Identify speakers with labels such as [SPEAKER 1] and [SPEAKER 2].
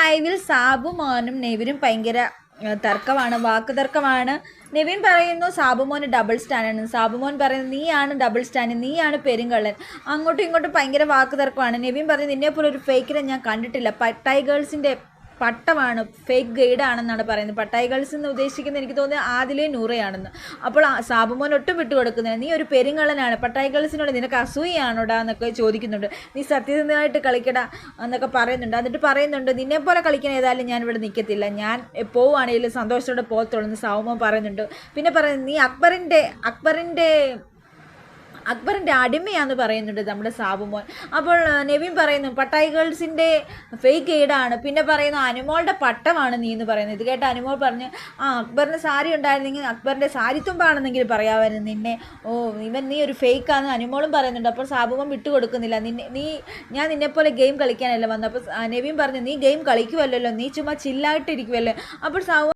[SPEAKER 1] ലൈവിൽ സാബു മോനും നെവിനും ഭയങ്കര തർക്കമാണ്, വാക്ക് തർക്കമാണ്. നെവിൻ പറയുന്നു സാബുമോന് ഡബിൾ സ്റ്റാൻഡാണ്. സാബുമോൻ പറയുന്നു നീയാണ് ഡബിൾ സ്റ്റാൻഡ്, നീയാണ് പെരുങ്കള്ളൻ. അങ്ങോട്ടും ഇങ്ങോട്ടും ഭയങ്കര വാക്ക് തർക്കമാണ്. നെവിൻ പറഞ്ഞു നിന്നെപ്പോലെ ഒരു ഫേക്കിനെ ഞാൻ കണ്ടിട്ടില്ല, പട്ടായി ഗേൾസിൻ്റെ പട്ടമാണ്, ഫേക്ക് ഗൈഡാണെന്നാണ് പറയുന്നത്. പട്ടായി ഗേൾസ് എന്ന് ഉദ്ദേശിക്കുന്നത് എനിക്ക് തോന്നുന്നത് ആദിലെ നൂറയാണെന്ന്. അപ്പോൾ സാബുമോൻ ഒട്ടും വിട്ടുകൊടുക്കുന്നില്ല. നീ ഒരു പെരുങ്കള്ളനാണ്, പട്ടായി ഗേൾസിനോട് നിനക്ക് അസൂയാണോടാ എന്നൊക്കെ ചോദിക്കുന്നുണ്ട്. നീ സത്യസന്ധമായിട്ട് കളിക്കടാ എന്നൊക്കെ പറയുന്നുണ്ട്. എന്നിട്ട് പറയുന്നുണ്ട് നിന്നെപ്പോലെ കളിക്കാൻ ഏതായാലും ഞാൻ ഇവിടെ നിൽക്കത്തില്ല, ഞാൻ പോവുകയാണെങ്കിലും സന്തോഷത്തോടെ പോകത്തുള്ളൂ എന്ന് സാബുമോൻ പറയുന്നുണ്ട്. പിന്നെ പറയുന്നത് നീ അക്ബറിൻ്റെ അടിമയാന്ന് പറയുന്നുണ്ട് നമ്മുടെ സാബുമോൻ. അപ്പോൾ നെവിൻ പറയുന്നു പട്ടായി ഗേൾസിൻ്റെ ഫേക്ക് ഗൈഡാണ്. പിന്നെ പറയുന്നു അനുമോളുടെ പട്ടമാണ് നീ എന്ന് പറയുന്നത്. ഇത് കേട്ട അനുമോൾ പറഞ്ഞു അക്ബറിന് സാരി ഉണ്ടായിരുന്നെങ്കിൽ അക്ബറിൻ്റെ സാരിത്തുമ്പാണെന്നെങ്കിലും പറയാമായിരുന്നു നിന്നെ. നീ ഒരു ഫേക്കാന്ന് അനുമോളും പറയുന്നുണ്ട്. അപ്പോൾ സാബുമോൻ വിട്ടുകൊടുക്കുന്നില്ല. ഞാൻ നിന്നെപ്പോലെ ഗെയിം കളിക്കാനല്ല വന്നത്. അപ്പോൾ നെവിൻ പറഞ്ഞു നീ ഗെയിം കളിക്കുമല്ലോ, നീ ചുമ്മാ ചില്ലായിട്ടിരിക്കുമല്ലോ. അപ്പോൾ